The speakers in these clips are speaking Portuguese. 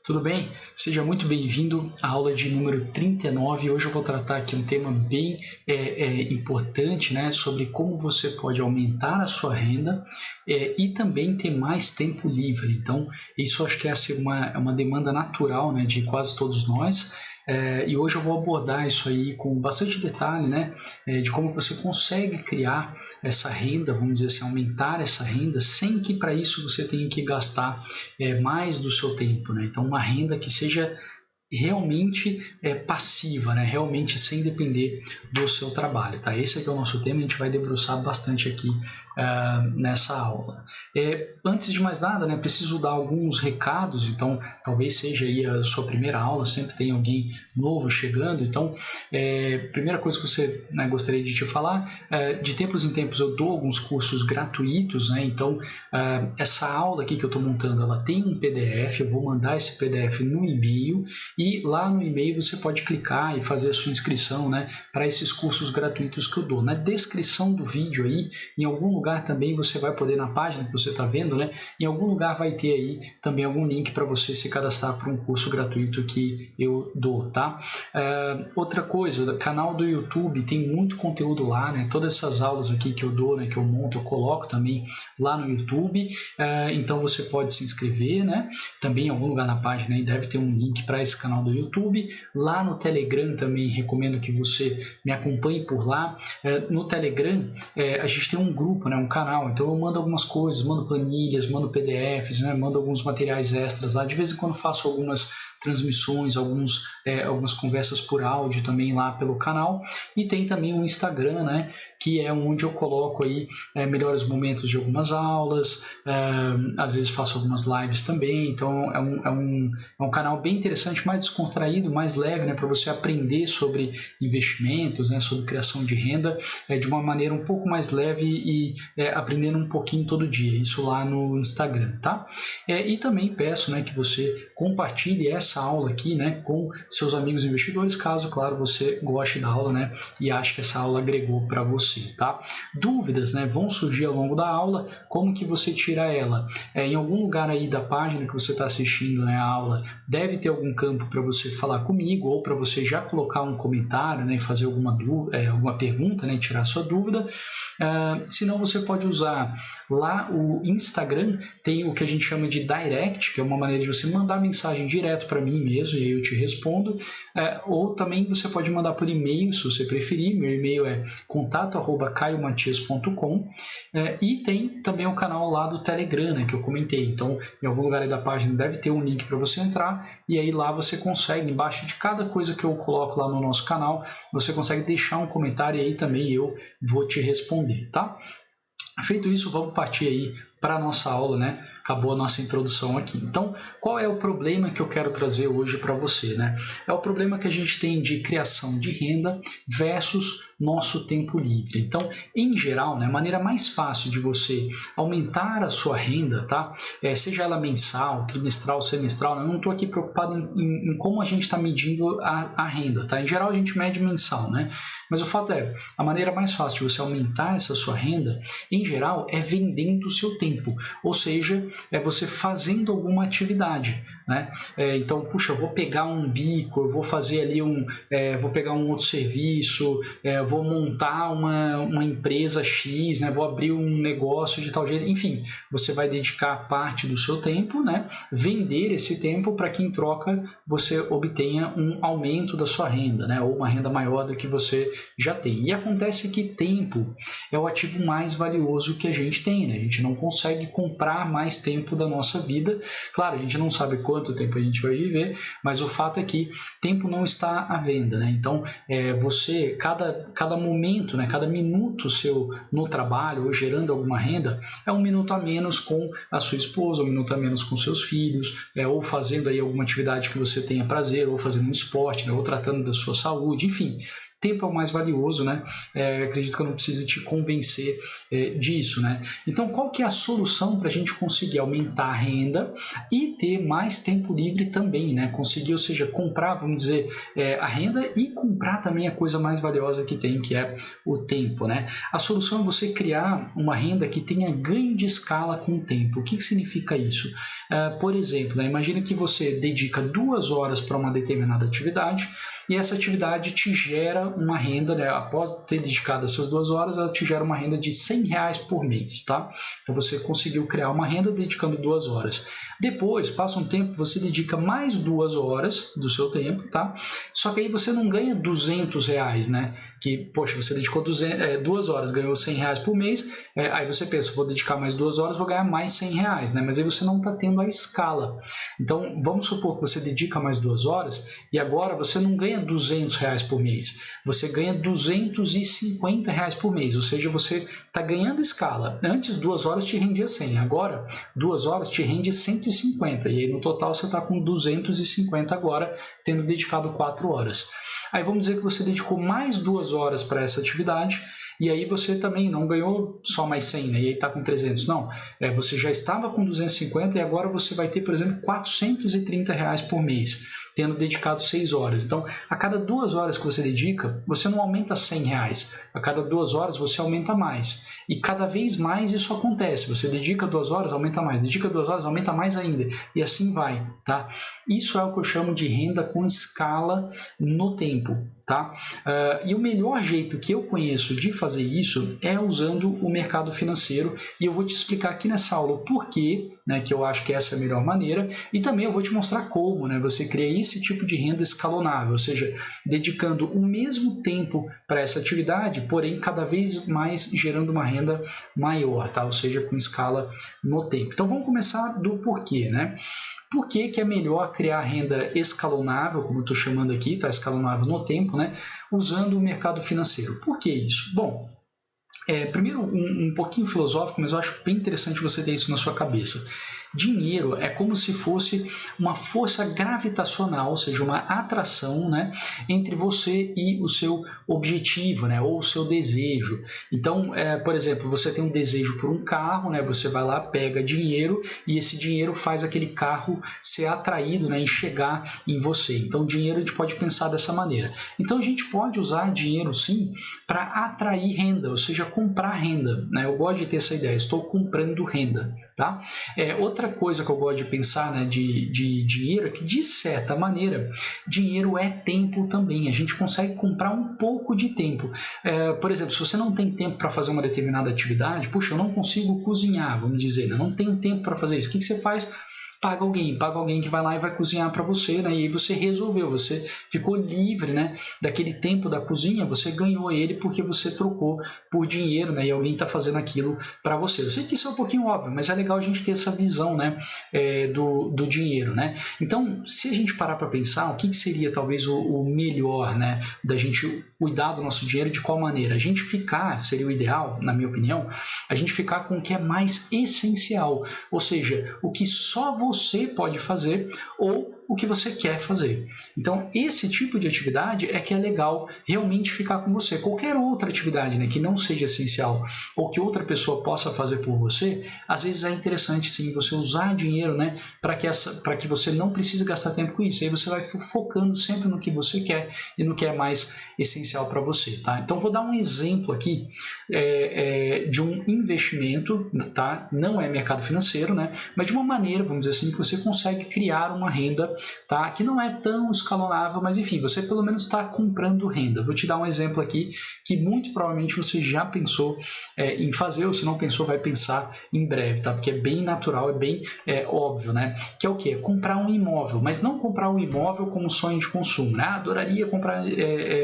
Tudo bem? Seja muito bem-vindo à aula de número 39. Hoje eu vou tratar aqui um tema bem importante, né, sobre como você pode aumentar a sua renda e também ter mais tempo livre. Então, isso acho que é uma demanda natural, né, de quase todos nós. E hoje eu vou abordar isso aí com bastante detalhe, né, de como você consegue criar essa renda, vamos dizer assim, aumentar essa renda sem que para isso você tenha que gastar mais do seu tempo, né? Então, uma renda que seja realmente passiva, né? Realmente sem depender do seu trabalho, tá? Esse aqui é o nosso tema, a gente vai debruçar bastante aqui nessa aula. Antes de mais nada, né, preciso dar alguns recados, então talvez seja aí a sua primeira aula, sempre tem alguém novo chegando, então primeira coisa que você, né, gostaria de te falar, de tempos em tempos eu dou alguns cursos gratuitos, né? Então essa aula aqui que eu estou montando, ela tem um PDF, eu vou mandar esse PDF no e-mail e lá no e-mail você pode clicar e fazer a sua inscrição, né, para esses cursos gratuitos que eu dou. Na descrição do vídeo aí, em algum lugar também você vai poder, na página que você está vendo, né, em algum lugar vai ter aí também algum link para você se cadastrar para um curso gratuito que eu dou, tá? Outra coisa, canal do YouTube, tem muito conteúdo lá, né? Todas essas aulas aqui que eu dou, né, que eu monto, eu coloco também lá no YouTube, então você pode se inscrever, né? Também em algum lugar na página aí deve ter um link para esse canal do YouTube. Lá no Telegram também recomendo que você me acompanhe por lá. No Telegram a gente tem um grupo, né, um canal, então eu mando algumas coisas, mando planilhas, mando PDFs, né, mando alguns materiais extras lá. De vez em quando faço algumas transmissões, algumas conversas por áudio também lá pelo canal, e tem também o Instagram, né, que é onde eu coloco aí melhores momentos de algumas aulas, às vezes faço algumas lives também, então é um canal bem interessante, mais descontraído, mais leve, né, para você aprender sobre investimentos, né, sobre criação de renda, de uma maneira um pouco mais leve e aprendendo um pouquinho todo dia, isso lá no Instagram, tá? E também peço, né, que você compartilhe essa aula aqui, né, com seus amigos investidores, caso, claro, você goste da aula, né, e ache que essa aula agregou para você, tá? Dúvidas, né, vão surgir ao longo da aula, como que você tira ela? Em algum lugar aí da página que você está assistindo, né, a aula, deve ter algum campo para você falar comigo, ou para você já colocar um comentário, né, e fazer alguma pergunta, né, tirar sua dúvida. Se não, você pode usar lá o Instagram, tem o que a gente chama de direct, que é uma maneira de você mandar mensagem direto para mim mesmo, e aí eu te respondo, ou também você pode mandar por e-mail, se você preferir. Meu e-mail é contato@caiomatias.com, e tem também o canal lá do Telegram, né, que eu comentei, então em algum lugar aí da página deve ter um link para você entrar, e aí lá você consegue, embaixo de cada coisa que eu coloco lá no nosso canal, você consegue deixar um comentário e aí também eu vou te responder, tá? Feito isso, vamos partir aí para a nossa aula, né? Acabou a nossa introdução aqui. Então, qual é o problema que eu quero trazer hoje para você, né? É o problema que a gente tem de criação de renda versus nosso tempo livre. Então, em geral, né, a maneira mais fácil de você aumentar a sua renda, tá? Seja ela mensal, trimestral, semestral, né? Eu não estou aqui preocupado em como a gente está medindo a renda, tá? Em geral, a gente mede mensal, né? Mas o fato é, a maneira mais fácil de você aumentar essa sua renda, em geral, é vendendo o seu tempo. Ou seja, é você fazendo alguma atividade, né? Então, puxa, eu vou pegar um bico, eu vou fazer ali vou pegar um outro serviço, vou montar uma empresa X, né? Vou abrir um negócio de tal jeito, enfim, você vai dedicar parte do seu tempo, né? Vender esse tempo para que em troca você obtenha um aumento da sua renda, né? Ou uma renda maior do que você já tem. E acontece que tempo é o ativo mais valioso que a gente tem, né? A gente não consegue comprar mais tempo da nossa vida. Claro, a gente não sabe quanto tempo a gente vai viver, mas o fato é que tempo não está à venda, né? Então, cada momento, né, cada minuto seu no trabalho ou gerando alguma renda é um minuto a menos com a sua esposa, um minuto a menos com seus filhos, ou fazendo aí alguma atividade que você tenha prazer, ou fazendo um esporte, né, ou tratando da sua saúde, enfim. tempo é o mais valioso, né? Acredito que eu não precise te convencer disso, né? Então, qual que é a solução para a gente conseguir aumentar a renda e ter mais tempo livre também, né? Conseguir, ou seja, comprar, vamos dizer, a renda e comprar também a coisa mais valiosa que tem, que é o tempo, né? A solução é você criar uma renda que tenha ganho de escala com o tempo. O que significa isso? Por exemplo, né? Imagina que você dedica 2 horas para uma determinada atividade e essa atividade te gera uma renda, né? Após ter dedicado essas 2 horas, ela te gera uma renda de R$100 por mês, tá? Então você conseguiu criar uma renda dedicando 2 horas. Depois, passa um tempo, você dedica mais 2 horas do seu tempo, tá? Só que aí você não ganha R$200, né? Que, poxa, você dedicou 2 horas, ganhou R$100 por mês, aí você pensa, vou dedicar mais 2 horas, vou ganhar mais R$100, né? Mas aí você não está tendo a escala. Então, vamos supor que você dedica mais 2 horas e agora você não ganha R$200 por mês, você ganha R$250 por mês, ou seja, você está ganhando escala. Antes 2 horas te rendia 100, agora 2 horas te rende 150, e aí no total você está com 250 agora, tendo dedicado 4 horas. Aí vamos dizer que você dedicou mais 2 horas para essa atividade, e aí você também não ganhou só mais 100, né? E aí está com 300. Não, você já estava com 250 e agora você vai ter, por exemplo, R$430 por mês, tendo dedicado 6 horas. Então, a cada 2 horas que você dedica, você não aumenta R$100. A cada 2 horas você aumenta mais. E cada vez mais isso acontece. Você dedica 2 horas, aumenta mais. Dedica 2 horas, aumenta mais ainda. E assim vai, tá? Isso é o que eu chamo de renda com escala no tempo, tá? E o melhor jeito que eu conheço de fazer isso é usando o mercado financeiro. E eu vou te explicar aqui nessa aula o porquê, né, que eu acho que essa é a melhor maneira. E também eu vou te mostrar como, né, você cria esse tipo de renda escalonável, ou seja, dedicando o mesmo tempo para essa atividade, porém cada vez mais gerando uma renda maior, tá? Ou seja, com escala no tempo. Então vamos começar do porquê, né? Por que é melhor criar renda escalonável, como eu estou chamando aqui, tá? Escalonável no tempo, né? Usando o mercado financeiro. Por que isso? Bom, primeiro um pouquinho filosófico, mas eu acho bem interessante você ter isso na sua cabeça. Dinheiro é como se fosse uma força gravitacional, ou seja, uma atração, né, entre você e o seu objetivo, né, ou o seu desejo. Então, por exemplo, você tem um desejo por um carro, né, você vai lá, pega dinheiro e esse dinheiro faz aquele carro ser atraído, né, e chegar em você. Então, dinheiro a gente pode pensar dessa maneira. Então, a gente pode usar dinheiro, sim, para atrair renda, ou seja, comprar renda, né? Eu gosto de ter essa ideia, estou comprando renda, tá? Outra coisa que eu gosto de pensar, né, de dinheiro é que, de certa maneira, dinheiro é tempo também. A gente consegue comprar um pouco de tempo. Por exemplo, se você não tem tempo para fazer uma determinada atividade, puxa, eu não consigo cozinhar, vamos dizer, né? Não tenho tempo para fazer isso. O que você faz? Paga alguém que vai lá e vai cozinhar para você, né? E aí você resolveu, você ficou livre, né, daquele tempo da cozinha, você ganhou ele porque você trocou por dinheiro, né? E alguém está fazendo aquilo para você. Eu sei que isso é um pouquinho óbvio, mas é legal a gente ter essa visão, né, do dinheiro, né? Então, se a gente parar para pensar, o que seria talvez o melhor, né, da gente cuidar do nosso dinheiro, de qual maneira? A gente ficar, seria o ideal, na minha opinião, a gente ficar com o que é mais essencial, ou seja, o que só você pode fazer ou o que você quer fazer. Então, esse tipo de atividade é que é legal realmente ficar com você. Qualquer outra atividade, né, que não seja essencial ou que outra pessoa possa fazer por você, às vezes é interessante sim você usar dinheiro, né, para que você não precise gastar tempo com isso. Aí você vai focando sempre no que você quer e no que é mais essencial para você, tá? Então, vou dar um exemplo aqui de um investimento, tá? Não é mercado financeiro, né, mas de uma maneira, vamos dizer assim, que você consegue criar uma renda, tá? Que não é tão escalonável, mas enfim, você pelo menos está comprando renda. Vou te dar um exemplo aqui que muito provavelmente você já pensou em fazer, ou se não pensou, vai pensar em breve, tá? Porque é bem natural, é bem óbvio, né? Que é o quê? Comprar um imóvel, mas não comprar um imóvel como sonho de consumo, né? Adoraria comprar,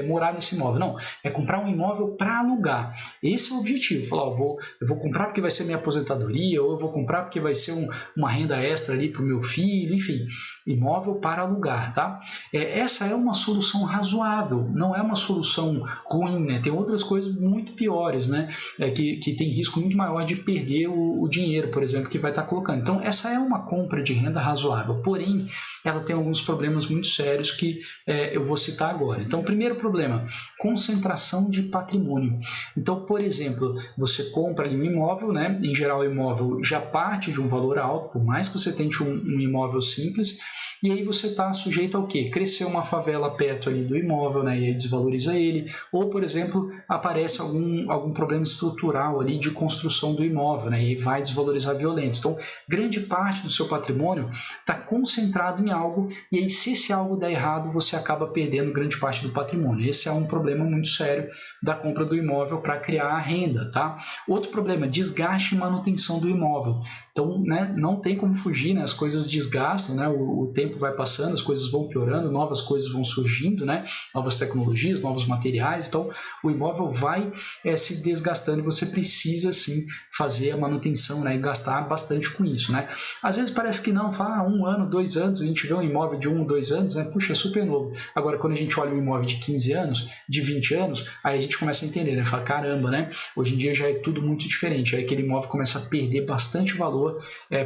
morar nesse imóvel. Não, é comprar um imóvel para alugar. Esse é o objetivo. Falar, eu vou comprar porque vai ser minha aposentadoria, ou eu vou comprar porque vai ser uma renda extra ali para o meu filho, enfim. Imóvel para alugar, tá? Essa é uma solução razoável, não é uma solução ruim, né? Tem outras coisas muito piores, né? Que tem risco muito maior de perder o dinheiro, por exemplo, que vai estar colocando. Então, essa é uma compra de renda razoável, porém, ela tem alguns problemas muito sérios que eu vou citar agora. Então, o primeiro problema concentração de patrimônio. Então, por exemplo, você compra ali um imóvel, né? Em geral o imóvel já parte de um valor alto, por mais que você tente um imóvel simples, e aí você está sujeito ao quê? Cresceu uma favela perto ali do imóvel, né? E aí desvaloriza ele. Ou, por exemplo, aparece algum problema estrutural ali de construção do imóvel, né? E aí vai desvalorizar violento. Então, grande parte do seu patrimônio está concentrado em algo, e aí se esse algo der errado, você acaba perdendo grande parte do patrimônio. Esse é um problema muito sério da compra do imóvel para criar a renda, tá? Outro problema, desgaste e manutenção do imóvel. Então, né, não tem como fugir, né? As coisas desgastam, né? O tempo vai passando, as coisas vão piorando, novas coisas vão surgindo, né? Novas tecnologias, novos materiais. Então, o imóvel vai se desgastando e você precisa, sim, fazer a manutenção, né? E gastar bastante com isso, né? Às vezes parece que não, fala 1 ano, 2 anos, a gente vê um imóvel de 1, 2 anos, né? Puxa, é super novo. Agora, quando a gente olha um imóvel de 15 anos, de 20 anos, aí a gente começa a entender, né? Fala, caramba, né? Hoje em dia já é tudo muito diferente. Aí aquele imóvel começa a perder bastante valor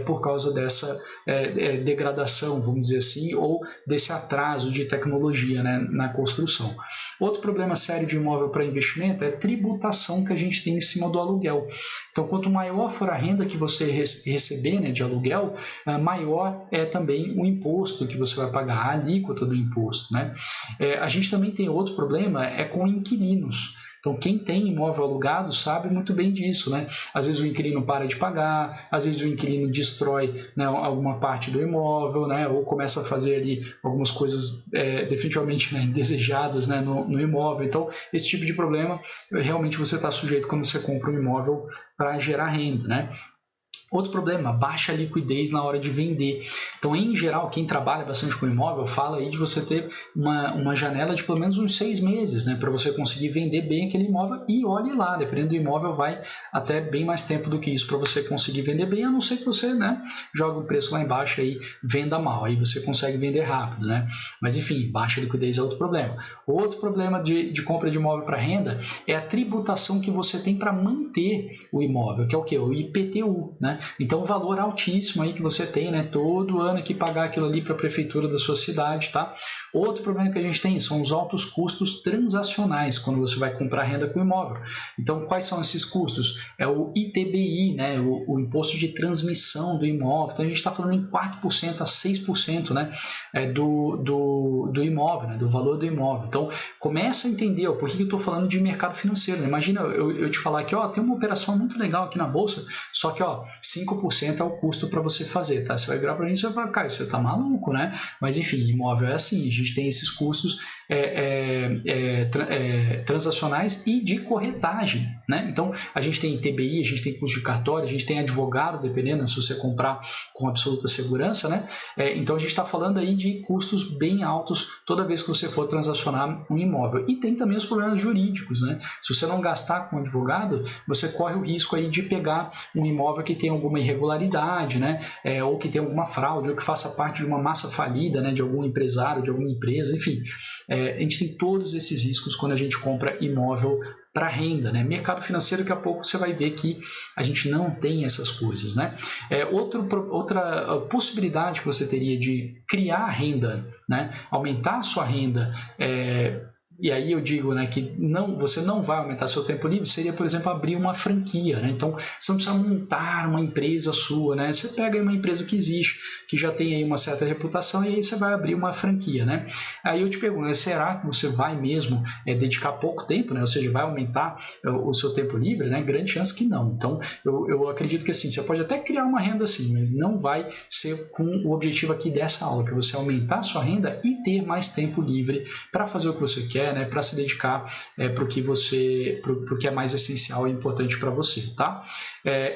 por causa dessa degradação, vamos dizer assim, ou desse atraso de tecnologia, né, na construção. Outro problema sério de imóvel para investimento é a tributação que a gente tem em cima do aluguel. Então, quanto maior for a renda que você receber, né, de aluguel, maior é também o imposto que você vai pagar, a alíquota do imposto, né? A gente também tem outro problema, com inquilinos. Então, quem tem imóvel alugado sabe muito bem disso, né? Às vezes o inquilino para de pagar, às vezes o inquilino destrói, né, alguma parte do imóvel, né? Ou começa a fazer ali algumas coisas definitivamente, né, indesejadas, né, no imóvel. Então, esse tipo de problema realmente você está sujeito quando você compra um imóvel para gerar renda, né? Outro problema, baixa liquidez na hora de vender. Então, em geral, quem trabalha bastante com imóvel fala aí de você ter uma janela de pelo menos uns 6 meses, né, para você conseguir vender bem aquele imóvel, e olhe lá, dependendo do imóvel, vai até bem mais tempo do que isso para você conseguir vender bem, a não ser que você, né, jogue o preço lá embaixo e venda mal, aí você consegue vender rápido, né? Mas enfim, baixa liquidez é outro problema. Outro problema de compra de imóvel para renda é a tributação que você tem para manter o imóvel, que é o quê? O IPTU, né? Então, o valor altíssimo aí que você tem, né? Todo ano que pagar aquilo ali para a prefeitura da sua cidade, tá? Outro problema que a gente tem são os altos custos transacionais quando você vai comprar renda com imóvel. Então, quais são esses custos? É o ITBI, né? O imposto de transmissão do imóvel. Então, a gente está falando em 4% a 6%, né? Do imóvel, né? Do valor do imóvel. Então, começa a entender por que eu estou falando de mercado financeiro. Né? Imagina eu te falar que tem uma operação muito legal aqui na Bolsa, só que 5% é o custo para você fazer, tá? Você vai virar para mim e vai falar, cara, você tá maluco, né? Mas enfim, imóvel é assim, a gente tem esses custos transacionais e de corretagem, né? Então, a gente tem TBI, a gente tem custo de cartório, a gente tem advogado, dependendo se você comprar com absoluta segurança, né? Então, a gente está falando aí de custos bem altos toda vez que você for transacionar um imóvel. E tem também os problemas jurídicos, né? Se você não gastar com advogado, você corre o risco aí de pegar um imóvel que tem alguma irregularidade, né? Ou que tem alguma fraude, ou que faça parte de uma massa falida, né? De algum empresário, de alguma empresa, enfim. A gente tem todos esses riscos quando a gente compra imóvel para renda, né? Mercado financeiro, daqui a pouco você vai ver que a gente não tem essas coisas, né? Outra possibilidade que você teria de criar renda, né? Aumentar a sua renda, e aí eu digo, né, que você não vai aumentar seu tempo livre, seria, por exemplo, abrir uma franquia, né? Então, você não precisa montar uma empresa sua, né? Você pega aí uma empresa que existe, que já tem aí uma certa reputação, e aí você vai abrir uma franquia, né? Aí eu te pergunto, né, será que você vai mesmo dedicar pouco tempo, né? Ou seja, vai aumentar o seu tempo livre, né? Grande chance que não. Então, eu acredito que assim, você pode até criar uma renda assim, mas não vai ser com o objetivo aqui dessa aula, que é você aumentar a sua renda e ter mais tempo livre para fazer o que você quer, né, para se dedicar para o que é mais essencial e importante para você, tá?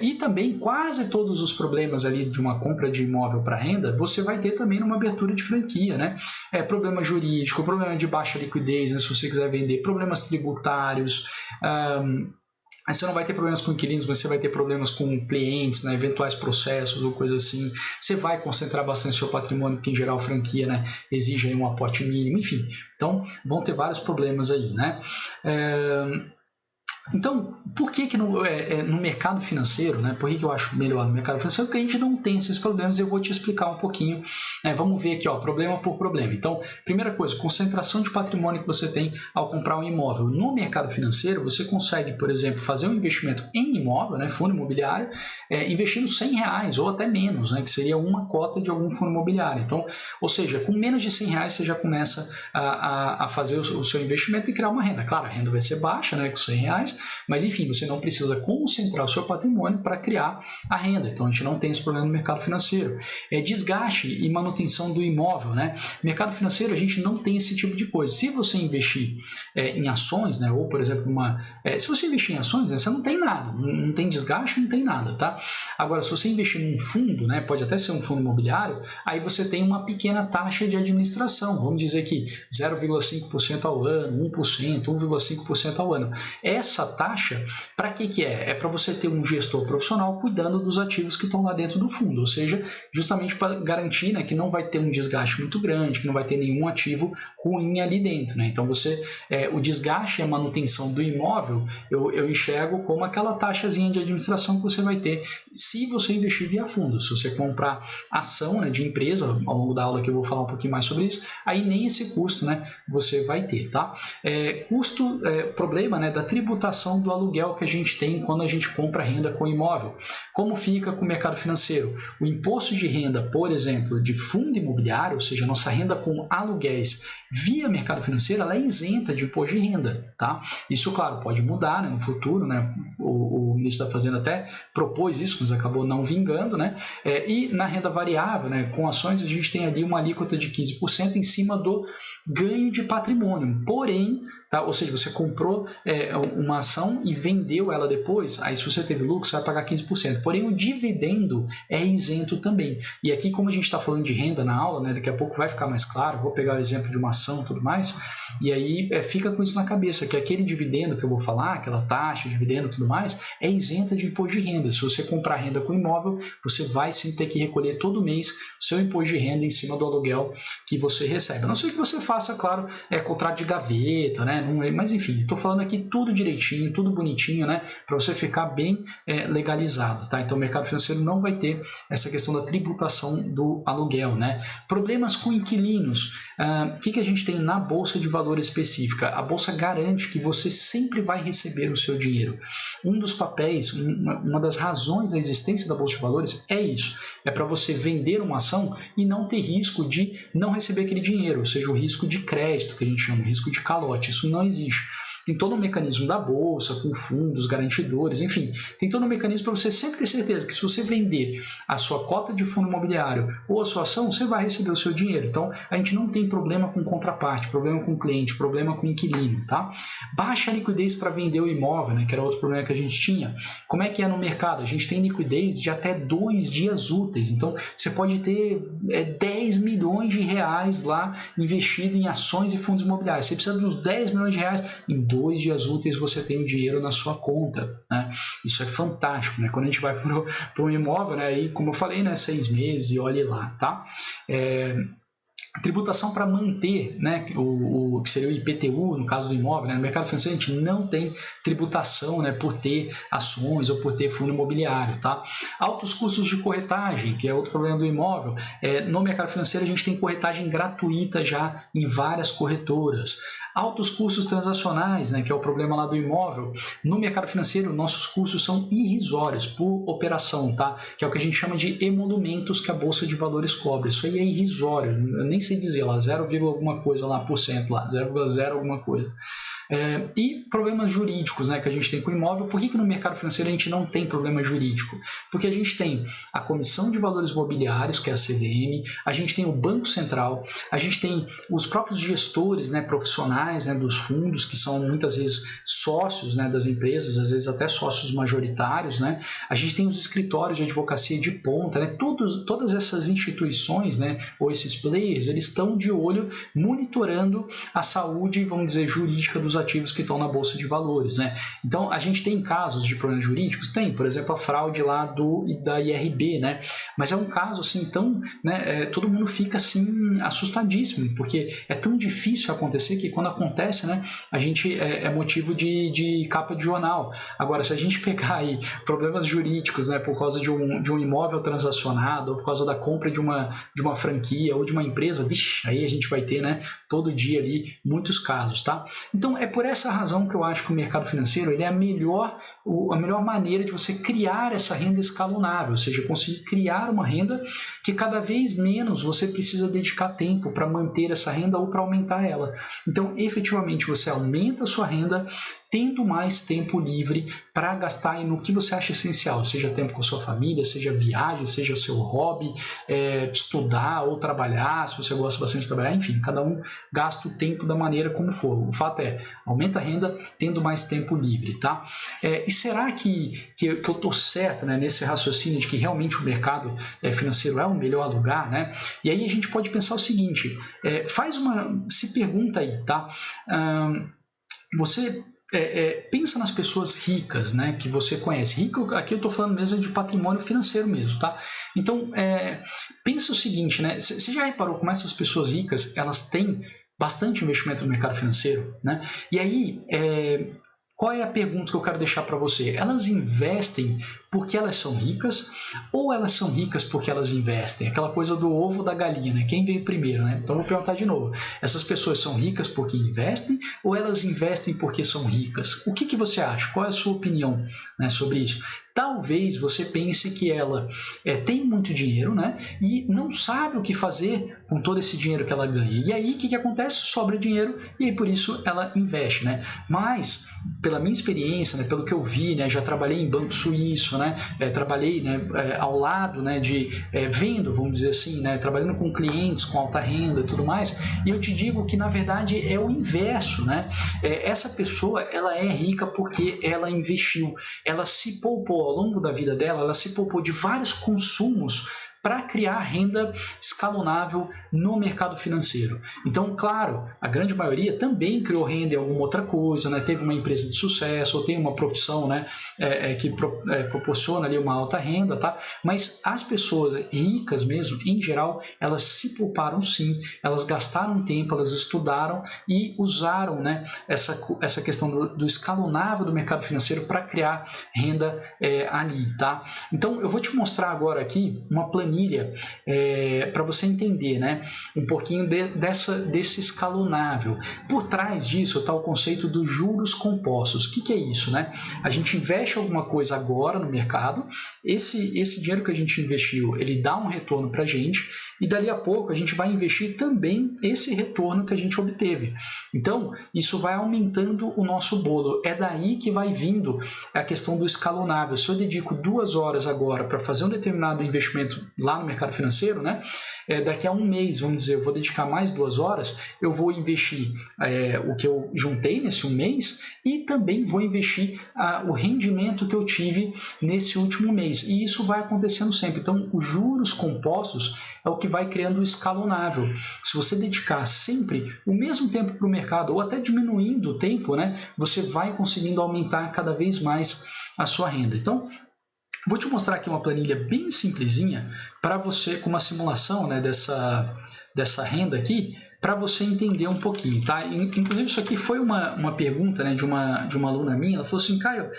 E também quase todos os problemas ali de uma compra de imóvel para renda, você vai ter também numa abertura de franquia, né? Problema jurídico, problema de baixa liquidez, né, se você quiser vender, problemas tributários, aí você não vai ter problemas com inquilinos, mas você vai ter problemas com clientes, né, eventuais processos ou coisa assim. Você vai concentrar bastante seu patrimônio, porque em geral franquia, né, exige aí um aporte mínimo, enfim. Então, vão ter vários problemas aí, né? Então, por que no mercado financeiro, né? Por que eu acho melhor no mercado financeiro? Porque a gente não tem esses problemas e eu vou te explicar um pouquinho. Né? Vamos ver aqui, ó, problema por problema. Então, primeira coisa, concentração de patrimônio que você tem ao comprar um imóvel. No mercado financeiro, você consegue, por exemplo, fazer um investimento em imóvel, né? Fundo imobiliário, investindo R$100 ou até menos, né? Que seria uma cota de algum fundo imobiliário. Então, ou seja, com menos de R$100 você já começa a fazer o seu investimento e criar uma renda. Claro, a renda vai ser baixa, né? Com R$100, mas enfim, você não precisa concentrar o seu patrimônio para criar a renda. Então a gente não tem esse problema no mercado financeiro. Desgaste e manutenção do imóvel, né? No mercado financeiro a gente não tem esse tipo de coisa. Se você investir em ações, né? Ou por exemplo, se você investir em ações, né? Você não tem nada, não tem desgaste, não tem nada, tá? Agora, se você investir num fundo, né? Pode até ser um fundo imobiliário, aí você tem uma pequena taxa de administração, vamos dizer que 0,5% ao ano, 1%, 1,5% ao ano. Essa taxa, para que é? É para você ter um gestor profissional cuidando dos ativos que estão lá dentro do fundo, ou seja, justamente para garantir, né, que não vai ter um desgaste muito grande, que não vai ter nenhum ativo ruim ali dentro, né? Então o desgaste e a manutenção do imóvel eu enxergo como aquela taxazinha de administração que você vai ter se você investir via fundo. Se você comprar ação, né, de empresa, ao longo da aula que eu vou falar um pouquinho mais sobre isso, aí nem esse custo, né, você vai ter, tá? Problema, né, da tributação do aluguel que a gente tem quando a gente compra renda com imóvel. Como fica com o mercado financeiro? O imposto de renda, por exemplo, de fundo imobiliário, ou seja, nossa renda com aluguéis via mercado financeiro, ela é isenta de imposto de renda, tá? Isso, claro, pode mudar, né, no futuro, né? O ministro da Fazenda até propôs isso, mas acabou não vingando, né? E na renda variável, né, com ações, a gente tem ali uma alíquota de 15% em cima do ganho de patrimônio. Porém, tá? Ou seja, você comprou uma ação e vendeu ela depois, aí se você teve lucro, você vai pagar 15%. Porém, o dividendo é isento também. E aqui, como a gente está falando de renda na aula, né, daqui a pouco vai ficar mais claro, vou pegar o exemplo de uma ação e tudo mais, e aí fica com isso na cabeça, que aquele dividendo que eu vou falar, aquela taxa, dividendo e tudo mais, é isenta de imposto de renda. Se você comprar renda com imóvel, você vai sim ter que recolher todo mês seu imposto de renda em cima do aluguel que você recebe. A não ser que você faça, claro, contrato de gaveta, né? Mas enfim, estou falando aqui tudo direitinho, tudo bonitinho, né? Para você ficar bem legalizado, tá? Então o mercado financeiro não vai ter essa questão da tributação do aluguel, né? Problemas com inquilinos. O que a gente tem na Bolsa de Valores específica? A Bolsa garante que você sempre vai receber o seu dinheiro. Um dos papéis, uma das razões da existência da Bolsa de Valores é isso. É para você vender uma ação e não ter risco de não receber aquele dinheiro, ou seja, o risco de crédito, que a gente chama, o risco de calote. Isso não existe. Tem todo um mecanismo da bolsa, com fundos, garantidores, enfim, tem todo um mecanismo para você sempre ter certeza que se você vender a sua cota de fundo imobiliário ou a sua ação, você vai receber o seu dinheiro. Então, a gente não tem problema com contraparte, problema com cliente, problema com inquilino, tá? Baixa liquidez para vender o imóvel, né, que era outro problema que a gente tinha. Como é que é no mercado? A gente tem liquidez de até 2 dias úteis. Então, você pode ter 10 milhões de reais lá investido em ações e fundos imobiliários. Você precisa dos 10 milhões de reais em 2 dias úteis você tem o dinheiro na sua conta, né? Isso é fantástico, né? Quando a gente vai para um imóvel, né? Aí, como eu falei, né? 6 meses e olhe lá, tá? Tributação para manter, né, o que seria o IPTU, no caso do imóvel, né? No mercado financeiro a gente não tem tributação, né, por ter ações ou por ter fundo imobiliário, tá? Altos custos de corretagem, que é outro problema do imóvel. No mercado financeiro a gente tem corretagem gratuita já em várias corretoras. Altos custos transacionais, né, que é o problema lá do imóvel. No mercado financeiro, nossos custos são irrisórios por operação, tá? Que é o que a gente chama de emolumentos que a Bolsa de Valores cobra. Isso aí é irrisório, eu nem sei dizer lá, 0, alguma coisa lá, por cento lá, 0,0 alguma coisa. E problemas jurídicos, né, que a gente tem com o imóvel. Por que no mercado financeiro a gente não tem problema jurídico? Porque a gente tem a Comissão de Valores Mobiliários, que é a CVM, a gente tem o Banco Central, a gente tem os próprios gestores, né, profissionais, né, dos fundos, que são muitas vezes sócios, né, das empresas, às vezes até sócios majoritários, né? A gente tem os escritórios de advocacia de ponta, né? Todas essas instituições, né, ou esses players, eles estão de olho monitorando a saúde, vamos dizer, jurídica dos ativos que estão na Bolsa de Valores, né? Então, a gente tem casos de problemas jurídicos? Tem, por exemplo, a fraude lá da IRB, né? Mas é um caso assim tão, né, todo mundo fica assim assustadíssimo, porque é tão difícil acontecer que quando acontece, né, a gente é motivo de capa de jornal. Agora, se a gente pegar aí problemas jurídicos, né, por causa de um imóvel transacionado, ou por causa da compra de uma franquia ou de uma empresa, vixe, aí a gente vai ter, né, todo dia ali muitos casos, tá? Então, é por essa razão que eu acho que o mercado financeiro ele é a melhor maneira de você criar essa renda escalonável, ou seja, conseguir criar uma renda que cada vez menos você precisa dedicar tempo para manter essa renda ou para aumentar ela. Então, efetivamente, você aumenta a sua renda tendo mais tempo livre para gastar no que você acha essencial, seja tempo com a sua família, seja viagem, seja seu hobby, estudar ou trabalhar, se você gosta bastante de trabalhar, enfim, cada um gasta o tempo da maneira como for. O fato é, aumenta a renda tendo mais tempo livre, tá? E será que eu estou certo, né, nesse raciocínio de que realmente o mercado financeiro é o melhor lugar, né? E aí a gente pode pensar o seguinte, se pergunta aí, tá? Você pensa nas pessoas ricas, né, que você conhece. Rico, aqui eu estou falando mesmo de patrimônio financeiro mesmo, tá? Então, pensa o seguinte, né? Você já reparou como essas pessoas ricas, elas têm bastante investimento no mercado financeiro, né? E aí, qual é a pergunta que eu quero deixar para você? Elas investem porque elas são ricas ou elas são ricas porque elas investem? Aquela coisa do ovo da galinha, né? Quem veio primeiro, né? Então, vou perguntar de novo. Essas pessoas são ricas porque investem ou elas investem porque são ricas? O que você acha? Qual é a sua opinião, né, sobre isso? Talvez você pense que ela tem muito dinheiro, né, e não sabe o que fazer com todo esse dinheiro que ela ganha. E aí, o que acontece? Sobra dinheiro e aí, por isso ela investe, né? Mas, pela minha experiência, né, pelo que eu vi, né, já trabalhei em banco suíço, né, trabalhei, né, ao lado, né, vendo, vamos dizer assim, né, trabalhando com clientes com alta renda e tudo mais, e eu te digo que, na verdade, é o inverso, né? Essa pessoa, ela é rica porque ela investiu, ela se poupou ao longo da vida dela, ela se poupou de vários consumos para criar renda escalonável no mercado financeiro. Então, claro, a grande maioria também criou renda em alguma outra coisa, né? Teve uma empresa de sucesso ou tem uma profissão, né, que proporciona ali uma alta renda, tá? Mas as pessoas ricas mesmo, em geral, elas se pouparam sim, elas gastaram tempo, elas estudaram e usaram, né, essa questão do escalonável do mercado financeiro para criar renda ali, tá? Então, eu vou te mostrar agora aqui uma planilha para você entender, né, um pouquinho desse escalonável. Por trás disso está o conceito dos juros compostos. O que é isso, né? A gente investe alguma coisa agora no mercado, esse dinheiro que a gente investiu, ele dá um retorno para a gente, e dali a pouco a gente vai investir também esse retorno que a gente obteve. Então, isso vai aumentando o nosso bolo. É daí que vai vindo a questão do escalonável. Se eu dedico 2 horas agora para fazer um determinado investimento lá no mercado financeiro, né? Daqui a um mês, vamos dizer, eu vou dedicar mais 2 horas, eu vou investir o que eu juntei nesse um mês e também vou investir o rendimento que eu tive nesse último mês. E isso vai acontecendo sempre. Então, os juros compostos é o que vai criando o escalonável. Se você dedicar sempre o mesmo tempo para o mercado ou até diminuindo o tempo, né, você vai conseguindo aumentar cada vez mais a sua renda. Então, vou te mostrar aqui uma planilha bem simplesinha para você, com uma simulação, né, dessa renda aqui, para você entender um pouquinho, tá? Inclusive, isso aqui foi uma pergunta, né, de uma aluna minha. Ela falou assim, Caio,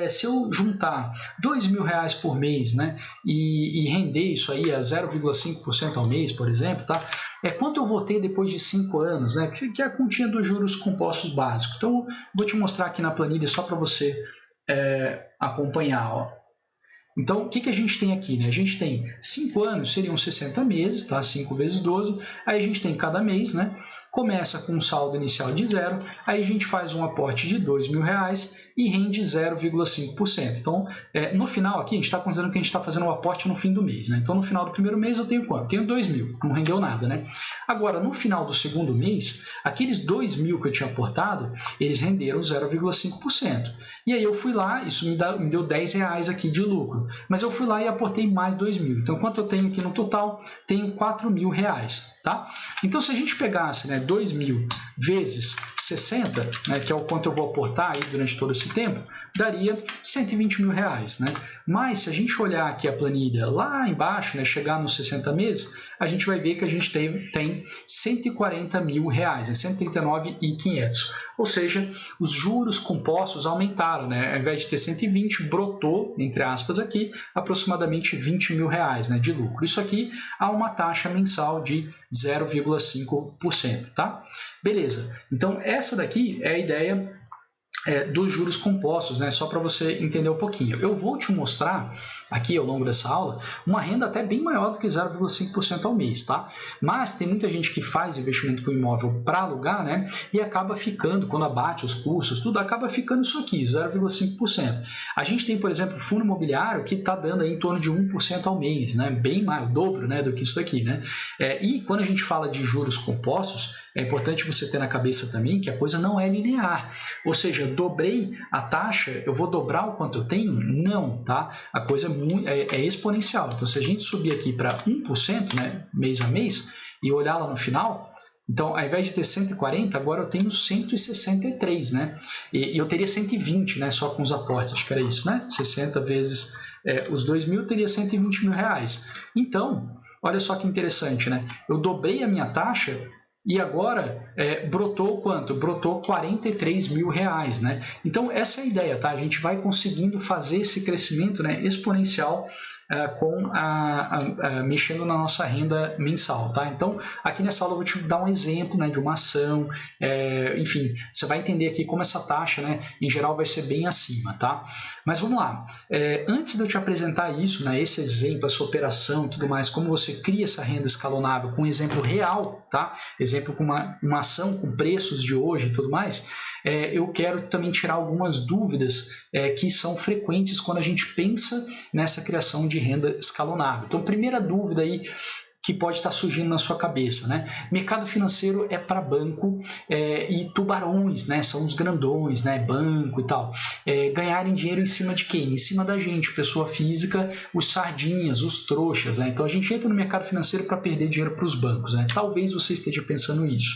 se eu juntar R$2.000 por mês, né, e render isso aí a 0,5% ao mês, por exemplo, tá? Quanto eu vou ter depois de 5 anos, né? Que é a continha dos juros compostos básicos. Então, vou te mostrar aqui na planilha só para você acompanhar, ó. Então, o que a gente tem aqui, né? A gente tem 5 anos, seriam 60 meses, tá? 5 vezes 12. Aí a gente tem cada mês, né? Começa com um saldo inicial de 0. Aí a gente faz um aporte de R$2.000 e rende 0,5%. Então, no final aqui, a gente está considerando que a gente está fazendo o aporte no fim do mês, né? Então, no final do primeiro mês eu tenho quanto? Tenho 2.000, não rendeu nada, né? Agora, no final do segundo mês, aqueles 2.000 que eu tinha aportado, eles renderam 0,5%. E aí eu fui lá, isso me deu R$10 aqui de lucro, mas eu fui lá e aportei mais 2.000. Então, quanto eu tenho aqui no total? Tenho R$4.000, tá? Então, se a gente pegasse, né, 2.000 vezes 60, né, que é o quanto eu vou aportar aí durante todo esse tempo, daria R$120.000, né? Mas se a gente olhar aqui a planilha lá embaixo, né, chegar nos 60 meses, a gente vai ver que a gente tem R$140.000, né, 139.500. Ou seja, os juros compostos aumentaram, né? Ao invés de ter 120, brotou, entre aspas aqui, aproximadamente R$20.000, né, de lucro. Isso aqui há uma taxa mensal de 0,5%, tá? Beleza. Então, essa daqui é a ideia dos juros compostos, né? Só para você entender um pouquinho. Eu vou te mostrar aqui ao longo dessa aula uma renda até bem maior do que 0,5% ao mês, tá? Mas tem muita gente que faz investimento com imóvel para alugar, né? E acaba ficando, quando abate os custos, tudo acaba ficando isso aqui, 0,5%. A gente tem, por exemplo, fundo imobiliário que está dando aí em torno de 1% ao mês, né? Bem mais, o dobro, né, do que isso aqui, né? E quando a gente fala de juros compostos, é importante você ter na cabeça também que a coisa não é linear. Ou seja, dobrei a taxa, eu vou dobrar o quanto eu tenho? Não, tá? A coisa é exponencial. Então, se a gente subir aqui para 1%, né, mês a mês, e olhar lá no final, então, ao invés de ter 140, agora eu tenho 163, né? E eu teria 120, né, só com os aportes, acho que era isso, né? 60 vezes os 2.000, teria R$120.000. Então, olha só que interessante, né? Eu dobrei a minha taxa e agora brotou quanto? Brotou R$43.000, né? Então, essa é a ideia, tá? A gente vai conseguindo fazer esse crescimento, né, exponencial mexendo na nossa renda mensal, tá? Então, aqui nessa aula eu vou te dar um exemplo, né, de uma ação, enfim, você vai entender aqui como essa taxa, né, em geral vai ser bem acima, tá? Mas vamos lá, antes de eu te apresentar isso, né, esse exemplo, essa operação e tudo mais, como você cria essa renda escalonável com um exemplo real, tá? Exemplo com uma ação com preços de hoje e tudo mais, eu quero também tirar algumas dúvidas que são frequentes quando a gente pensa nessa criação de renda escalonável. Então, primeira dúvida aí que pode estar surgindo na sua cabeça, né? Mercado financeiro é para banco e tubarões, né? São os grandões, né? Banco e tal. Ganharem dinheiro em cima de quem? Em cima da gente, pessoa física, os sardinhas, os trouxas, né? Então, a gente entra no mercado financeiro para perder dinheiro para os bancos, né? Talvez você esteja pensando isso.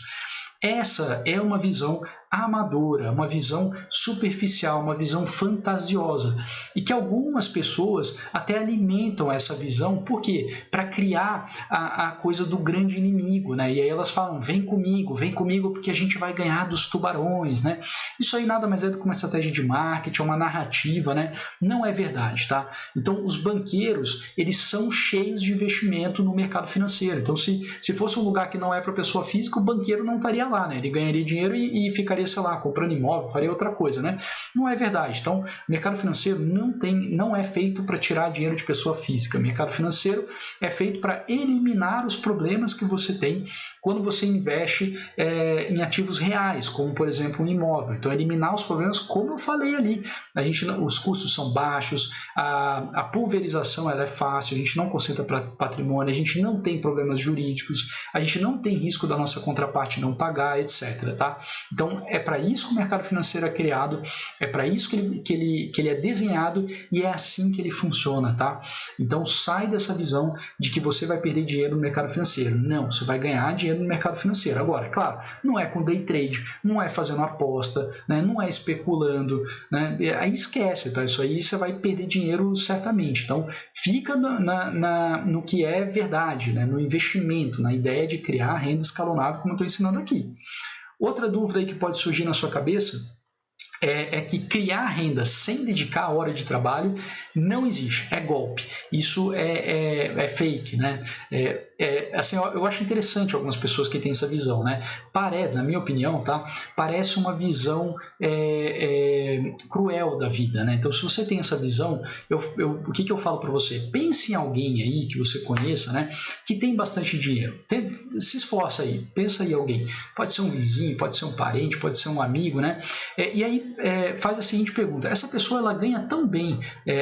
Essa é uma visão amadora, uma visão superficial, uma visão fantasiosa e que algumas pessoas até alimentam essa visão, por quê? Para criar a coisa do grande inimigo, né? E aí elas falam, vem comigo porque a gente vai ganhar dos tubarões, né? Isso aí nada mais é do que uma estratégia de marketing, uma narrativa, né? Não é verdade, tá? Então, os banqueiros, eles são cheios de investimento no mercado financeiro. Então, se fosse um lugar que não é para pessoa física, o banqueiro não estaria lá, né? Ele ganharia dinheiro e ficaria, sei lá, comprando imóvel, faria outra coisa, né? Não é verdade. Então, o mercado financeiro não é feito para tirar dinheiro de pessoa física. O mercado financeiro é feito para eliminar os problemas que você tem quando você investe em ativos reais, como, por exemplo, um imóvel. Então, eliminar os problemas, como eu falei ali. Os custos são baixos, a pulverização ela é fácil, a gente não concentra patrimônio, a gente não tem problemas jurídicos, a gente não tem risco da nossa contraparte não pagar, etc. Tá? Então, é para isso que o mercado financeiro é criado, é para isso que ele é desenhado e é assim que ele funciona. Tá? Então, sai dessa visão de que você vai perder dinheiro no mercado financeiro. Não, você vai ganhar dinheiro no mercado financeiro. Agora, claro, não é com day trade, não é fazendo aposta, né? Não é especulando, né? Aí esquece, tá? Isso aí você vai perder dinheiro certamente. Então, fica no que é verdade, né? No investimento, na ideia de criar renda escalonável, como eu estou ensinando aqui. Outra dúvida aí que pode surgir na sua cabeça é que criar renda sem dedicar a hora de trabalho Não existe, é golpe. Isso é fake, né? Assim, eu acho interessante algumas pessoas que têm essa visão, né? Parece, na minha opinião, tá? Parece uma visão cruel da vida, né? Então, se você tem essa visão, o que eu falo para você? Pense em alguém aí que você conheça, né? Que tem bastante dinheiro. Se esforça aí, pensa aí em alguém. Pode ser um vizinho, pode ser um parente, pode ser um amigo, né? E aí faz a seguinte pergunta: essa pessoa ela ganha tão bem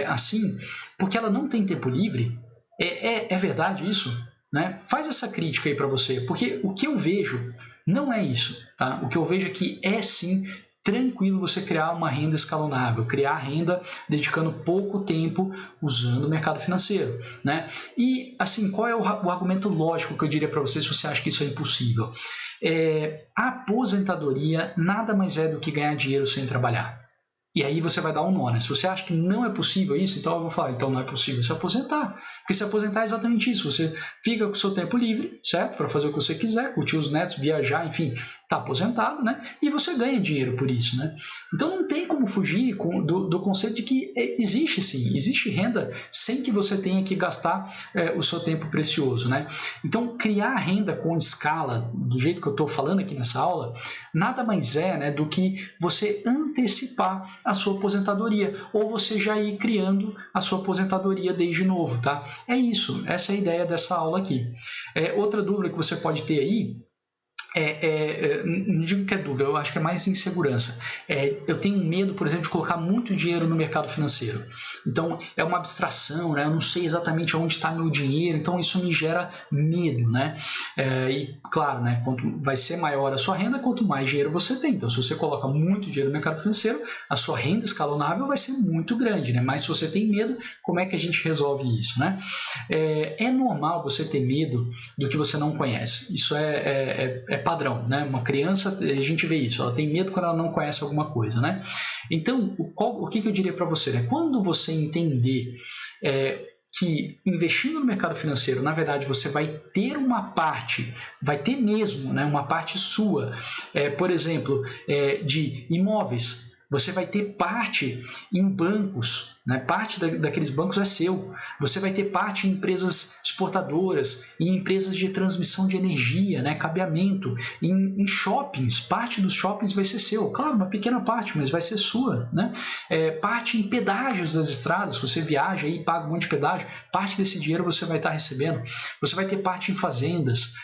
assim porque ela não tem tempo livre? É verdade isso? Né? Faz essa crítica aí para você, porque o que eu vejo não é isso. Tá? O que eu vejo é que é sim tranquilo você criar uma renda escalonável, criar renda dedicando pouco tempo usando o mercado financeiro, né? E assim, qual é o argumento lógico que eu diria para você se você acha que isso é impossível? A aposentadoria nada mais é do que ganhar dinheiro sem trabalhar. E aí você vai dar um nó, né? Se você acha que não é possível isso, então eu vou falar, então não é possível se aposentar. Porque se aposentar é exatamente isso, você fica com o seu tempo livre, certo? Para fazer o que você quiser, curtir os netos, viajar, enfim, está aposentado, né? E você ganha dinheiro por isso, né? Então não tem como fugir do conceito de que existe sim, existe renda sem que você tenha que gastar o seu tempo precioso, né? Então criar renda com escala, do jeito que eu estou falando aqui nessa aula, nada mais é, né, do que você antecipar a sua aposentadoria, ou você já ir criando a sua aposentadoria desde novo, tá? É isso, essa é a ideia dessa aula aqui. Outra dúvida que você pode ter aí, não digo que é dúvida, eu acho que é mais insegurança. Eu tenho medo, por exemplo, de colocar muito dinheiro no mercado financeiro. Então, é uma abstração, né? Eu não sei exatamente onde está meu dinheiro, então isso me gera medo, né? E, claro, né? Quanto vai ser maior a sua renda, quanto mais dinheiro você tem. Então, se você coloca muito dinheiro no mercado financeiro, a sua renda escalonável vai ser muito grande, né? Mas se você tem medo, como é que a gente resolve isso, né? É normal você ter medo do que você não conhece. Isso é padrão, né? Uma criança, a gente vê isso, ela tem medo quando ela não conhece alguma coisa, né? Então, o que eu diria para você, né? Quando você entender que investindo no mercado financeiro, na verdade, você vai ter uma parte, vai ter mesmo, né, uma parte sua, por exemplo, de imóveis. Você vai ter parte em bancos, né? Parte daqueles bancos é seu. Você vai ter parte em empresas exportadoras, em empresas de transmissão de energia, né? Cabeamento, em shoppings. Parte dos shoppings vai ser seu. Claro, uma pequena parte, mas vai ser sua, né? Parte em pedágios das estradas. Você viaja e paga um monte de pedágio. Parte desse dinheiro você vai estar recebendo. Você vai ter parte em fazendas,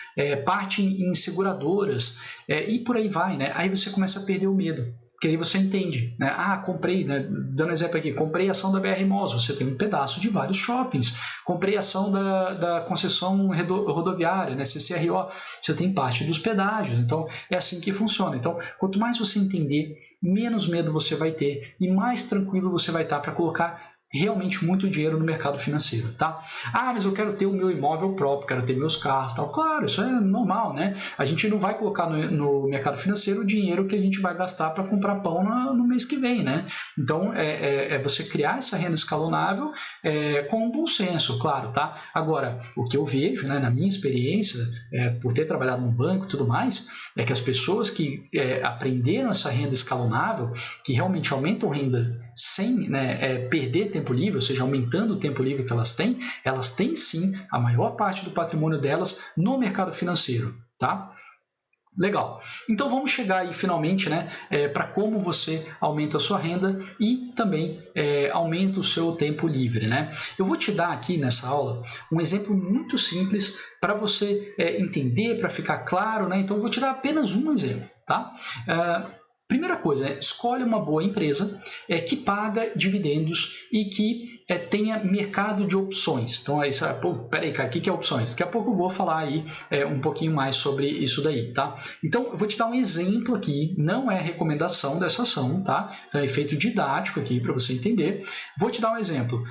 parte em seguradoras, e por aí vai, né? Aí você começa a perder o medo. Porque aí você entende, né? Comprei, né? Dando exemplo aqui, comprei a ação da BR Malls, você tem um pedaço de vários shoppings. Comprei a ação da concessão rodoviária, né? CCRO, você tem parte dos pedágios. Então, é assim que funciona. Então, quanto mais você entender, menos medo você vai ter e mais tranquilo você vai estar para colocar realmente muito dinheiro no mercado financeiro, tá? Mas eu quero ter o meu imóvel próprio, quero ter meus carros, tal. Claro, isso é normal, né? A gente não vai colocar no mercado financeiro o dinheiro que a gente vai gastar para comprar pão no mês que vem, né? Então, você criar essa renda escalonável com bom senso, claro, tá? Agora, o que eu vejo, né, na minha experiência, por ter trabalhado no banco e tudo mais, é que as pessoas que aprenderam essa renda escalonável, que realmente aumentam renda sem, né, perder tempo livre, ou seja, aumentando o tempo livre que elas têm sim a maior parte do patrimônio delas no mercado financeiro, tá? Legal. Então vamos chegar aí finalmente, né, para como você aumenta a sua renda e também aumenta o seu tempo livre, né? Eu vou te dar aqui nessa aula um exemplo muito simples para você entender, para ficar claro, né? Então eu vou te dar apenas um exemplo, tá? Primeira coisa, escolhe uma boa empresa que paga dividendos e que tenha mercado de opções. Então, aí você vai, peraí, cara, o que é opções? Daqui a pouco eu vou falar aí um pouquinho mais sobre isso daí, tá? Então, eu vou te dar um exemplo aqui, não é recomendação dessa ação, tá? Então, é efeito didático aqui para você entender. Vou te dar um exemplo.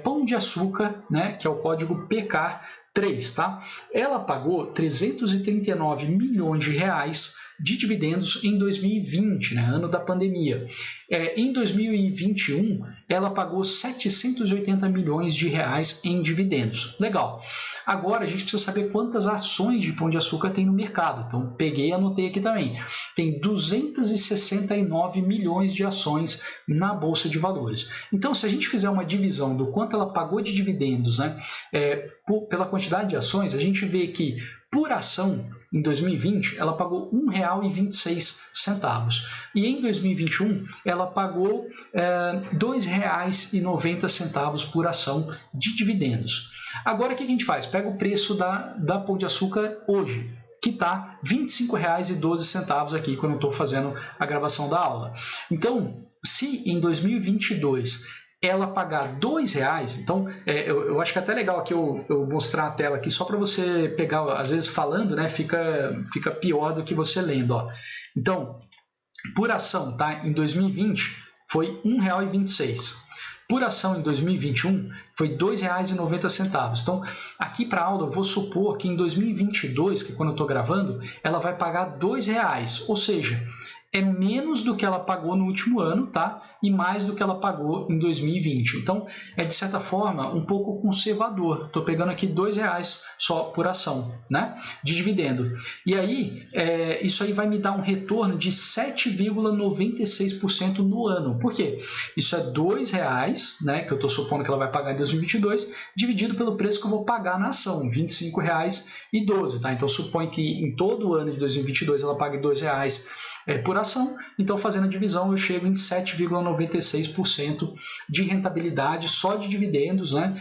Pão de Açúcar, né, que é o código PK3, tá? Ela pagou 339 milhões de reais de dividendos em 2020, né, ano da pandemia. Em 2021, ela pagou 780 milhões de reais em dividendos. Legal. Agora a gente precisa saber quantas ações de Pão de Açúcar tem no mercado. Então peguei e anotei aqui também. Tem 269 milhões de ações na Bolsa de Valores. Então, se a gente fizer uma divisão do quanto ela pagou de dividendos, né, pela quantidade de ações, a gente vê que por ação, em 2020, ela pagou R$ 1,26. E em 2021, ela pagou R$ 2,90 por ação de dividendos. Agora, o que a gente faz? Pega o preço da Pão de Açúcar hoje, que está R$ 25,12 aqui, quando eu estou fazendo a gravação da aula. Então, se em 2022 ela pagar R$ 2,00, então eu acho que é até legal aqui eu mostrar a tela aqui só para você pegar, às vezes falando, né, fica pior do que você lendo. Ó. Então, por ação, tá, em 2020 foi R$ 1,26. Por ação em 2021 foi R$ 2,90. Então, aqui para a aula eu vou supor que em 2022, que é quando eu estou gravando, ela vai pagar R$ 2,00, ou seja, é menos do que ela pagou no último ano, tá? E mais do que ela pagou em 2020. Então, é de certa forma um pouco conservador. Estou pegando aqui R$ 2,00 só por ação, né? De dividendo. E aí, isso aí vai me dar um retorno de 7,96% no ano. Por quê? Isso é R$ 2,00, né? Que eu estou supondo que ela vai pagar em 2022, dividido pelo preço que eu vou pagar na ação, R$ 25,12, tá? Então, suponho que em todo o ano de 2022 ela pague R$ 2,00 por ação, então fazendo a divisão eu chego em 7,96% de rentabilidade só de dividendos, né,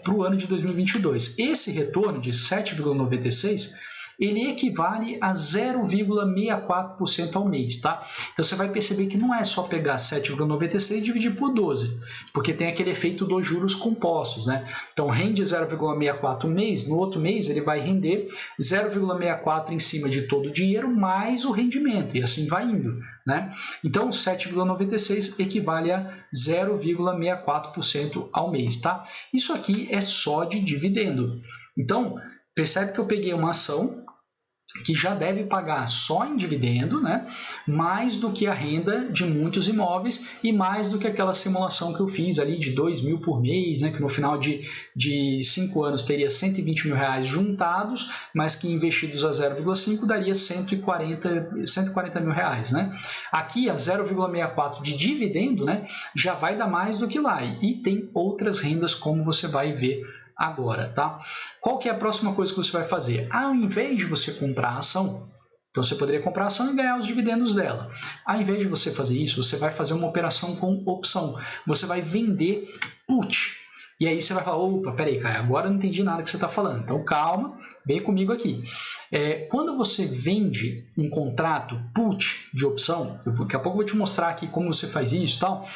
para o ano de 2022. Esse retorno de 7,96% ele equivale a 0,64% ao mês, tá? Então você vai perceber que não é só pegar 7,96 e dividir por 12, porque tem aquele efeito dos juros compostos, né? Então rende 0,64 um mês, no outro mês ele vai render 0,64 em cima de todo o dinheiro mais o rendimento, e assim vai indo, né? Então 7,96 equivale a 0,64% ao mês, tá? Isso aqui é só de dividendo. Então, percebe que eu peguei uma ação que já deve pagar só em dividendo, né, mais do que a renda de muitos imóveis e mais do que aquela simulação que eu fiz ali de 2 mil por mês, né, que no final de 5 anos teria 120 mil reais juntados, mas que investidos a 0,5 daria 140 mil reais. Né? Aqui a 0,64 de dividendo, né, já vai dar mais do que lá e tem outras rendas como você vai ver agora, tá? Qual que é a próxima coisa que você vai fazer? Ao invés de você comprar a ação, então você poderia comprar a ação e ganhar os dividendos dela. Ao invés de você fazer isso, você vai fazer uma operação com opção. Você vai vender put. E aí você vai falar, opa, peraí, Caio, agora eu não entendi nada que você está falando. Então calma, vem comigo aqui. Quando você vende um contrato put de opção, daqui a pouco eu vou te mostrar aqui como você faz isso e tal,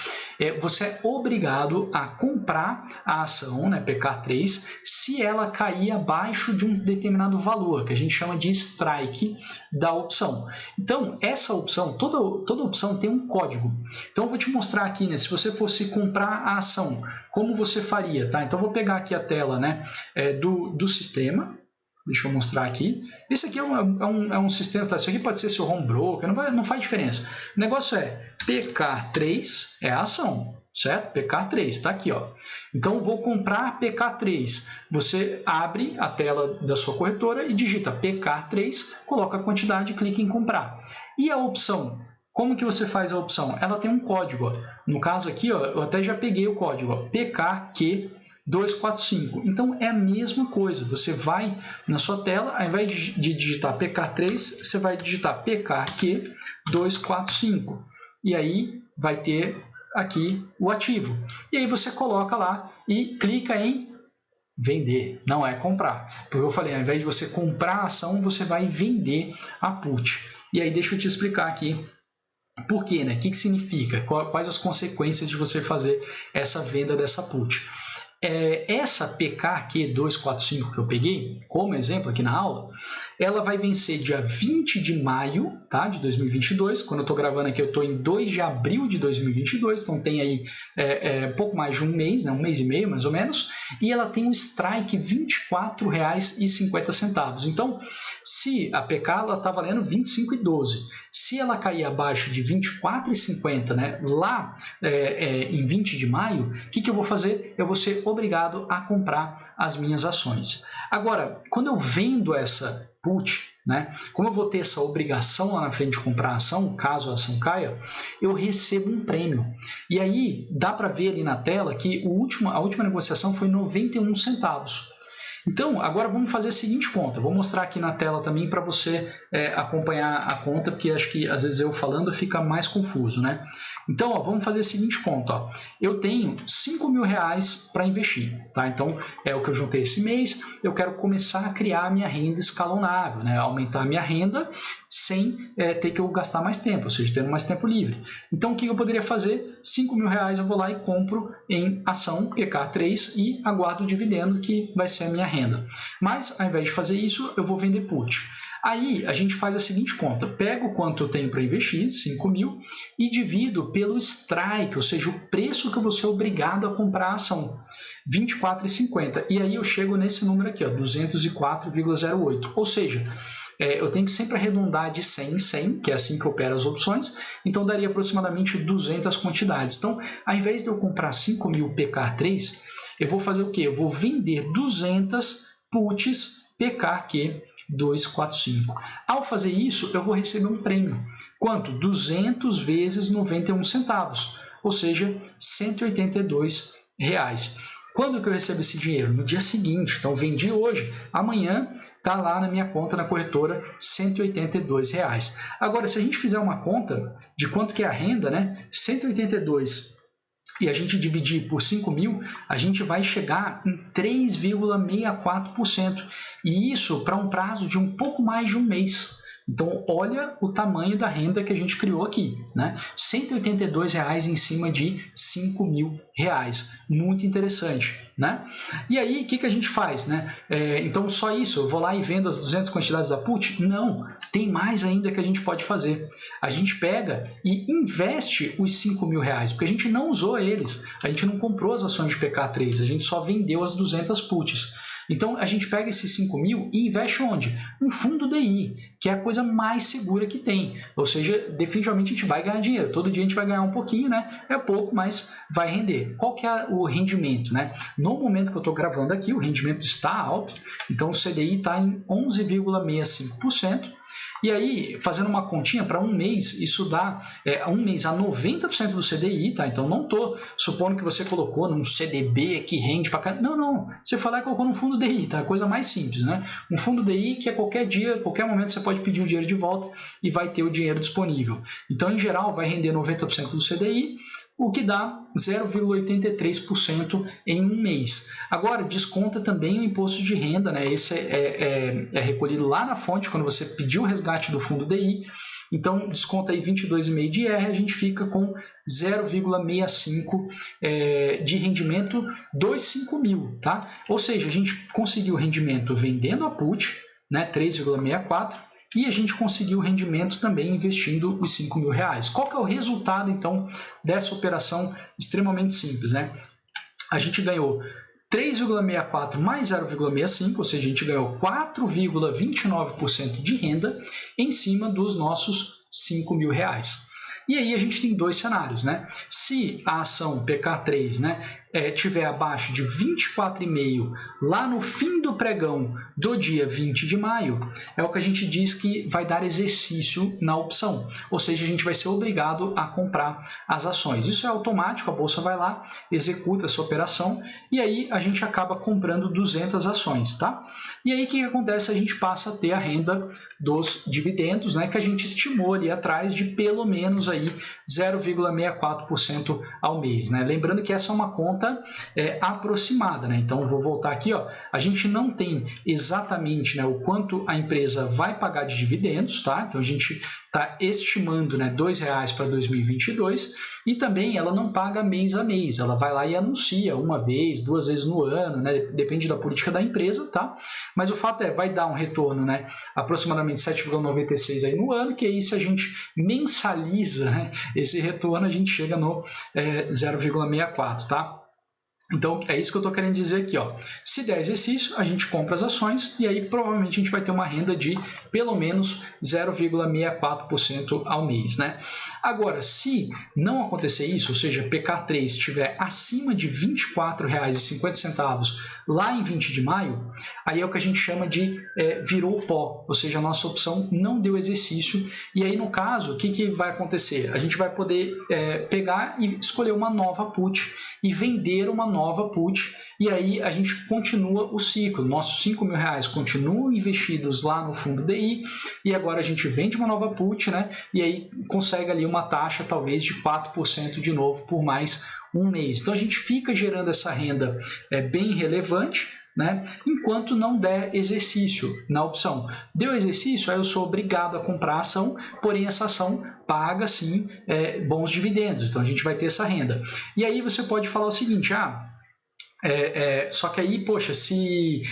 você é obrigado a comprar a ação, né, PK3, se ela cair abaixo de um determinado valor, que a gente chama de strike da opção. Então, essa opção, toda opção tem um código. Então, eu vou te mostrar aqui, né, se você fosse comprar a ação, como você faria, tá? Então, eu vou pegar aqui a tela, né, do sistema. Deixa eu mostrar aqui. Esse aqui é um sistema, tá? Isso aqui pode ser seu home broker, não faz diferença. O negócio é PK3 é a ação, certo? PK3, está aqui, ó. Então, vou comprar PK3. Você abre a tela da sua corretora e digita PK3, coloca a quantidade e clica em comprar. E a opção? Como que você faz a opção? Ela tem um código, ó. No caso aqui, ó, eu até já peguei o código, ó, PKQ 245. Então, é a mesma coisa. Você vai na sua tela, ao invés de digitar PK3, você vai digitar PKQ 245. E aí, vai ter aqui o ativo. E aí, você coloca lá e clica em vender. Não é comprar. Porque eu falei, ao invés de você comprar a ação, você vai vender a put. E aí, deixa eu te explicar aqui por quê, né? O que significa? Quais as consequências de você fazer essa venda dessa put? Essa PKQ 245 que eu peguei, como exemplo aqui na aula, ela vai vencer dia 20 de maio, tá, de 2022. Quando eu estou gravando aqui, eu estou em 2 de abril de 2022, então tem aí pouco mais de um mês, né, um mês e meio mais ou menos. e ela tem um strike R$ 24,50. Então, se a PK está valendo R$ 25,12, se ela cair abaixo de R$ 24,50, né, lá em 20 de maio, o que eu vou fazer? Eu vou ser obrigado a comprar as minhas ações. Agora, quando eu vendo essa put, né, como eu vou ter essa obrigação lá na frente de comprar a ação, caso a ação caia, eu recebo um prêmio. E aí dá para ver ali na tela que a última negociação foi 91 centavos. Então, agora vamos fazer a seguinte conta. Vou mostrar aqui na tela também para você acompanhar a conta, porque acho que às vezes eu falando fica mais confuso, né? Então, vamos fazer a seguinte conta. Eu tenho R$ 5.000 para investir, tá? Então, é o que eu juntei esse mês. Eu quero começar a criar a minha renda escalonável, né? Aumentar a minha renda sem ter que eu gastar mais tempo, ou seja, tendo mais tempo livre. Então, o que eu poderia fazer? R$ 5.000 eu vou lá e compro em ação PK3 e aguardo o dividendo, que vai ser a minha renda. Mas, ao invés de fazer isso, eu vou vender put. Aí a gente faz a seguinte conta, pego o quanto eu tenho para investir, 5.000, e divido pelo strike, ou seja, o preço que eu vou ser obrigado a comprar a ação, R$ 24,50. E aí eu chego nesse número aqui, 204,08. Ou seja, eu tenho que sempre arredondar de 100 em 100, que é assim que opera as opções, então daria aproximadamente 200 quantidades. Então, ao invés de eu comprar 5.000 PK3, eu vou fazer o quê? Eu vou vender 200 puts PKQ 245. Ao fazer isso, eu vou receber um prêmio. Quanto? 200 vezes 91 centavos, ou seja, R$ 182. Quando que eu recebo esse dinheiro? No dia seguinte. Então, vendi hoje, amanhã está lá na minha conta na corretora R$ 182. Agora, se a gente fizer uma conta de quanto que é a renda, né? 182 e a gente dividir por 5.000, a gente vai chegar em 3,64%. E isso para um prazo de um pouco mais de um mês. Então, olha o tamanho da renda que a gente criou aqui, né? R$ 182 em cima de R$ 5.000. Muito interessante, né? E aí, o que a gente faz, né? Então, só isso? Eu vou lá e vendo as 200 quantidades da put? Não, tem mais ainda que a gente pode fazer. A gente pega e investe os R$ 5.000, porque a gente não usou eles. A gente não comprou as ações de PK3, a gente só vendeu as 200 puts. Então, a gente pega esses 5.000 e investe onde? Um fundo DI, que é a coisa mais segura que tem. Ou seja, definitivamente a gente vai ganhar dinheiro. Todo dia a gente vai ganhar um pouquinho, né? É pouco, mas vai render. Qual que é o rendimento, né? No momento que eu estou gravando aqui, o rendimento está alto. Então, o CDI está em 11,65%. E aí, fazendo uma continha para um mês, isso dá um mês a 90% do CDI, tá? Então, não estou supondo que você colocou num CDB que rende para cá. Não, não. Você foi lá e colocou num fundo DI, tá? Coisa mais simples, né? Um fundo DI que a qualquer dia, qualquer momento, você pode pedir o dinheiro de volta e vai ter o dinheiro disponível. Então, em geral, vai render 90% do CDI, o que dá 0,83% em um mês. Agora, desconta também o imposto de renda, né? Esse é recolhido lá na fonte, quando você pediu o resgate do fundo DI. Então, desconta aí 22,5% de IR, a gente fica com 0,65% de rendimento dos 5.000, tá? Ou seja, a gente conseguiu o rendimento vendendo a put, né? 3,64%, e a gente conseguiu o rendimento também investindo os R$ 5.000. Qual que é o resultado, então, dessa operação extremamente simples, né? A gente ganhou 3,64 mais 0,65, ou seja, a gente ganhou 4,29% de renda em cima dos nossos R$ 5.000. E aí a gente tem dois cenários, né? Se a ação PK3, né, tiver abaixo de 24,5 lá no fim do pregão do dia 20 de maio, é o que a gente diz que vai dar exercício na opção, ou seja, a gente vai ser obrigado a comprar as ações. Isso é automático, a bolsa vai lá, executa essa operação e aí a gente acaba comprando 200 ações, tá? E aí o que acontece? A gente passa a ter a renda dos dividendos, né, que a gente estimou ali atrás de pelo menos aí 0,64% ao mês, né? Lembrando que essa é uma conta aproximada, né? Então, vou voltar aqui, ó. A gente não tem exatamente, né, o quanto a empresa vai pagar de dividendos, tá? Então, a gente está estimando, né, R$ 2,00 para 2022 e também ela não paga mês a mês, ela vai lá e anuncia uma vez, duas vezes no ano, né? Depende da política da empresa, tá? Mas o fato vai dar um retorno, né, aproximadamente 7,96 aí no ano, que aí se a gente mensaliza, né, esse retorno, a gente chega no 0,64, tá? Então, é isso que eu estou querendo dizer aqui, ó. Se der exercício, a gente compra as ações e aí provavelmente a gente vai ter uma renda de pelo menos 0,64% ao mês, né? Agora, se não acontecer isso, ou seja, PK3 estiver acima de R$ 24,50 lá em 20 de maio, aí é o que a gente chama de virou pó, ou seja, a nossa opção não deu exercício. E aí, no caso, o que vai acontecer? A gente vai poder pegar e escolher uma nova put e vender uma nova put, e aí a gente continua o ciclo. Nossos R$5.000 continuam investidos lá no fundo DI, e agora a gente vende uma nova put, né? E aí consegue ali uma taxa talvez de 4% de novo por mais um mês. Então a gente fica gerando essa renda bem relevante, né? Enquanto não der exercício na opção. Deu exercício, aí eu sou obrigado a comprar a ação, porém essa ação paga sim bons dividendos, então a gente vai ter essa renda. E aí você pode falar o seguinte, só que aí, poxa, se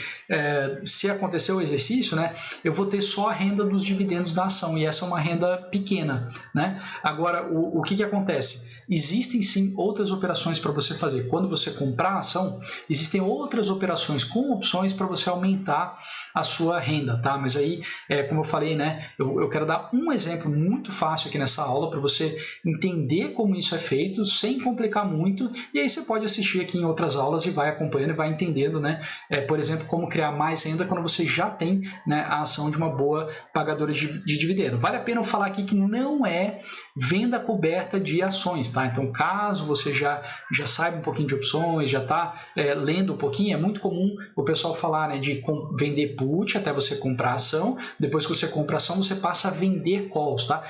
acontecer o exercício, né, eu vou ter só a renda dos dividendos da ação, e essa é uma renda pequena, né? Agora, o que acontece? Existem sim outras operações para você fazer. Quando você comprar a ação, existem outras operações com opções para você aumentar a sua renda, tá? Mas aí, como eu falei, né, eu quero dar um exemplo muito fácil aqui nessa aula para você entender como isso é feito, sem complicar muito, e aí você pode assistir aqui em outras aulas e vai acompanhando e vai entendendo, né, por exemplo, como criar mais renda quando você já tem, né, a ação de uma boa pagadora de dividendo. Vale a pena eu falar aqui que não é venda coberta de ações, tá? Então, caso você já saiba um pouquinho de opções, já está lendo um pouquinho, é muito comum o pessoal falar, né, de vender put até você comprar a ação. Depois que você compra a ação, você passa a vender calls, tá?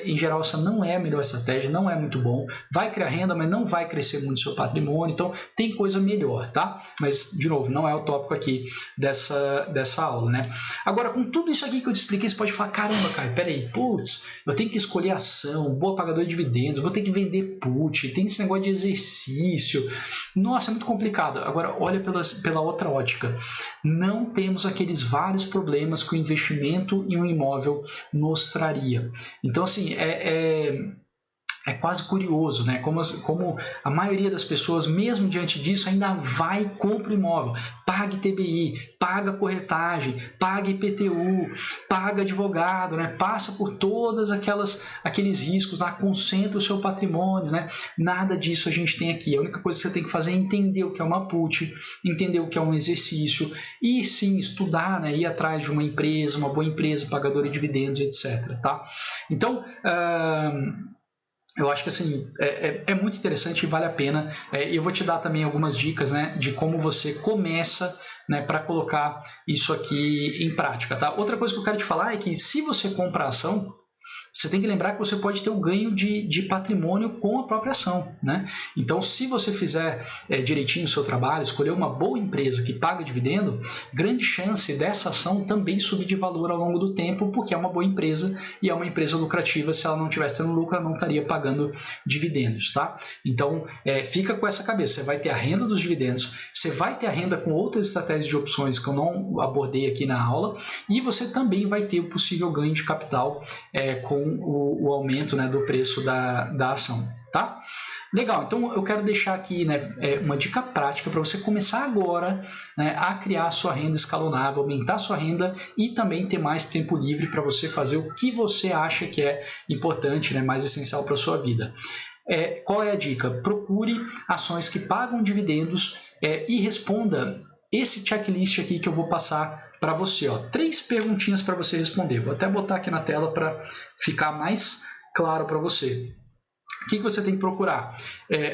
Em geral, essa não é a melhor estratégia, não é muito bom. Vai criar renda, mas não vai crescer muito seu patrimônio, então tem coisa melhor, tá? Mas, de novo, não é o tópico aqui dessa aula, né? Agora, com tudo isso aqui que eu te expliquei, você pode falar, caramba, cara, peraí, putz, eu tenho que escolher ação, boa pagador de dividendos, eu vou ter que vender put, tem esse negócio de exercício. Nossa, é muito complicado. Agora, olha pela outra ótica. Não temos aqueles vários problemas que o investimento em um imóvel nos traria. Então, assim, é quase curioso, né? Como a maioria das pessoas, mesmo diante disso, ainda vai e compra o imóvel, paga ITBI, paga corretagem, paga IPTU, paga advogado, né? Passa por todas aqueles riscos, concentra o seu patrimônio, né? Nada disso a gente tem aqui. A única coisa que você tem que fazer é entender o que é uma put, entender o que é um exercício e sim estudar, né? Ir atrás de uma empresa, uma boa empresa, pagadora de dividendos, etc. Tá? Então, eu acho que assim, é muito interessante e vale a pena. Eu vou te dar também algumas dicas, né, de como você começa, né, para colocar isso aqui em prática. Tá? Outra coisa que eu quero te falar é que se você compra a ação, você tem que lembrar que você pode ter um ganho de patrimônio com a própria ação, né? Então, se você fizer direitinho o seu trabalho, escolher uma boa empresa que paga dividendo, grande chance dessa ação também subir de valor ao longo do tempo, porque é uma boa empresa e é uma empresa lucrativa. Se ela não estivesse tendo lucro, ela não estaria pagando dividendos, tá? Então, fica com essa cabeça. Você vai ter a renda dos dividendos, você vai ter a renda com outras estratégias de opções que eu não abordei aqui na aula, e você também vai ter o possível ganho de capital com o aumento, né, do preço da ação, tá? Legal, então eu quero deixar aqui, né, uma dica prática para você começar agora, né, a criar a sua renda escalonável, aumentar a sua renda e também ter mais tempo livre para você fazer o que você acha que é importante, né, mais essencial para a sua vida. Qual é a dica? Procure ações que pagam dividendos e responda esse checklist aqui que eu vou passar para você. 3 perguntinhas para você responder. Vou até botar aqui na tela para ficar mais claro para você. O que você tem que procurar?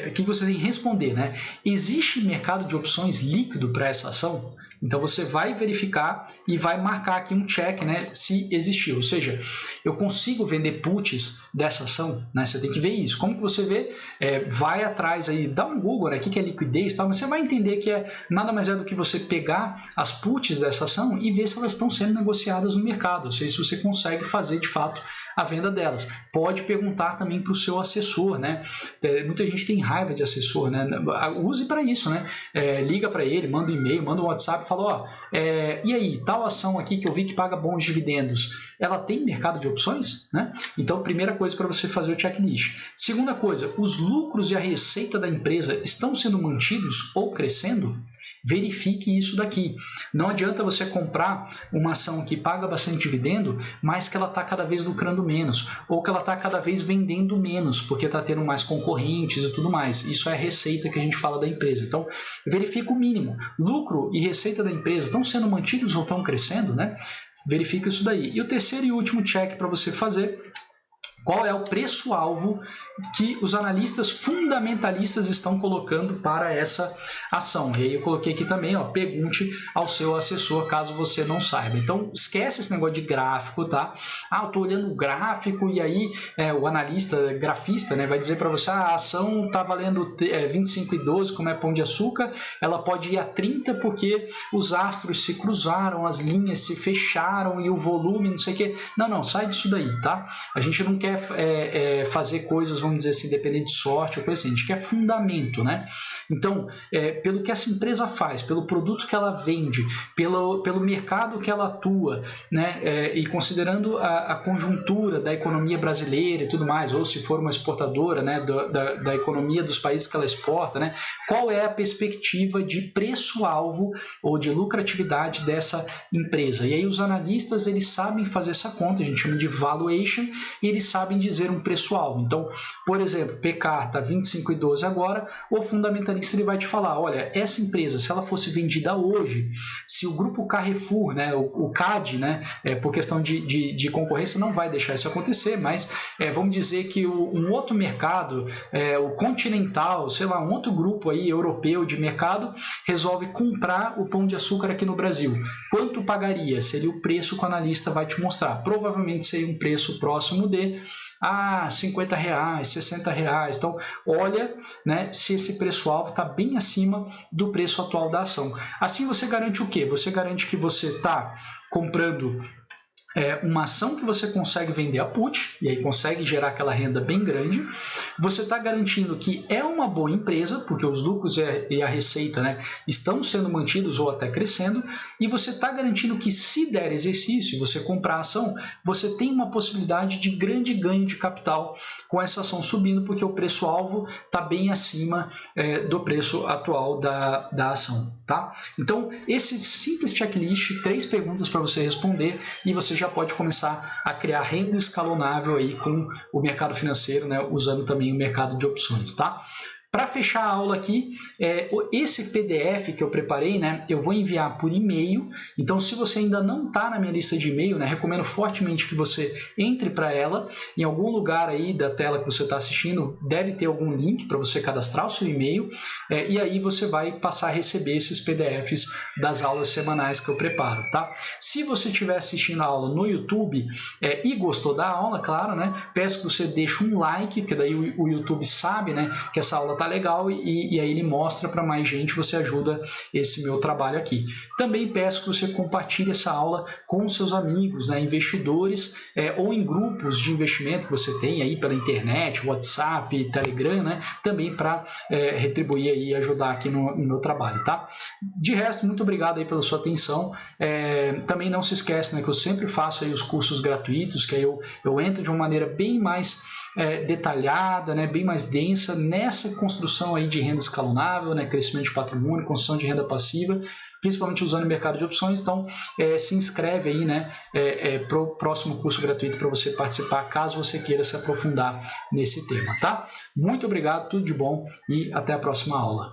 O que você tem que responder, né? Existe mercado de opções líquido para essa ação? Então você vai verificar e vai marcar aqui um check, né, se existir. Ou seja, eu consigo vender puts dessa ação, né? Você tem que ver isso. Como que você vê? Vai atrás aí, dá um Google, né, o que é liquidez, tal, mas você vai entender que nada mais é do que você pegar as puts dessa ação e ver se elas estão sendo negociadas no mercado. Ou seja, se você consegue fazer de fato a venda delas. Pode perguntar também para o seu assessor, né? Muita gente tem raiva de assessor, né? Use para isso, né? Liga para ele, manda um e-mail, manda um WhatsApp, fala, e aí, tal ação aqui que eu vi que paga bons dividendos, ela tem mercado de opções? Né? Então, primeira coisa para você fazer o checklist. Segunda coisa, os lucros e a receita da empresa estão sendo mantidos ou crescendo? Verifique isso daqui. Não adianta você comprar uma ação que paga bastante dividendo, mas que ela está cada vez lucrando menos, ou que ela está cada vez vendendo menos, porque está tendo mais concorrentes e tudo mais. Isso é a receita que a gente fala da empresa. Então, verifique o mínimo. Lucro e receita da empresa estão sendo mantidos ou estão crescendo, né? Verifique isso daí. E o terceiro e último check para você fazer: qual é o preço-alvo que os analistas fundamentalistas estão colocando para essa ação? E aí eu coloquei aqui também, pergunte ao seu assessor caso você não saiba. Então, esquece esse negócio de gráfico, tá? Eu estou olhando o gráfico e aí o analista, grafista, né, vai dizer para você, a ação está valendo 25,12, como é pão de açúcar, ela pode ir a 30 porque os astros se cruzaram, as linhas se fecharam e o volume, não sei o quê. Não, sai disso daí, tá? A gente não quer fazer coisas, vamos dizer assim, dependendo de sorte ou coisa assim, a gente quer fundamento, né? Então, pelo que essa empresa faz, pelo produto que ela vende, pelo mercado que ela atua, né? E considerando a conjuntura da economia brasileira e tudo mais, ou se for uma exportadora, né? Da economia dos países que ela exporta, né? Qual é a perspectiva de preço-alvo ou de lucratividade dessa empresa? E aí os analistas, eles sabem fazer essa conta, a gente chama de valuation, e eles sabem dizer um preço-alvo. Então, por exemplo, PK está 25,12 agora, o fundamentalista ele vai te falar, olha, essa empresa, se ela fosse vendida hoje, se o grupo Carrefour, né, o CAD, né, por questão de concorrência, não vai deixar isso acontecer, mas vamos dizer que um outro mercado, o Continental, sei lá, um outro grupo aí europeu de mercado, resolve comprar o pão de açúcar aqui no Brasil. Quanto pagaria? Seria o preço que o analista vai te mostrar. Provavelmente seria um preço próximo de R$50, R$60. Então, olha, né, se esse preço-alvo está bem acima do preço atual da ação. Assim você garante o quê? Você garante que você está comprando uma ação que você consegue vender a put, e aí consegue gerar aquela renda bem grande. Você está garantindo que é uma boa empresa, porque os lucros e a receita, né, estão sendo mantidos ou até crescendo, e você está garantindo que, se der exercício, você comprar a ação, você tem uma possibilidade de grande ganho de capital com essa ação subindo, porque o preço-alvo está bem acima do preço atual da ação. Tá? Então, esse simples checklist, 3 perguntas para você responder, e você já pode começar a criar renda escalonável aí com o mercado financeiro, né, usando também o mercado de opções. Tá? Para fechar a aula aqui, esse PDF que eu preparei, né, eu vou enviar por e-mail. Então, se você ainda não está na minha lista de e-mail, né, recomendo fortemente que você entre para ela. Em algum lugar aí da tela que você está assistindo, deve ter algum link para você cadastrar o seu e-mail. E aí você vai passar a receber esses PDFs das aulas semanais que eu preparo. Tá? Se você estiver assistindo a aula no YouTube e gostou da aula, claro, né, peço que você deixe um like, porque daí o YouTube sabe, né, que essa aula tá legal e aí ele mostra para mais gente, você ajuda esse meu trabalho aqui. Também peço que você compartilhe essa aula com seus amigos, né, investidores, ou em grupos de investimento que você tem aí pela internet, WhatsApp, Telegram, né, também para retribuir e ajudar aqui no meu trabalho, tá? De resto, muito obrigado aí pela sua atenção. Também não se esquece, né, que eu sempre faço aí os cursos gratuitos, que aí eu entro de uma maneira bem mais detalhada, né, bem mais densa nessa construção aí de renda escalonável, né, crescimento de patrimônio, construção de renda passiva, principalmente usando o mercado de opções. Então, se inscreve aí, né, para o próximo curso gratuito para você participar, caso você queira se aprofundar nesse tema, tá? Muito obrigado, tudo de bom e até a próxima aula.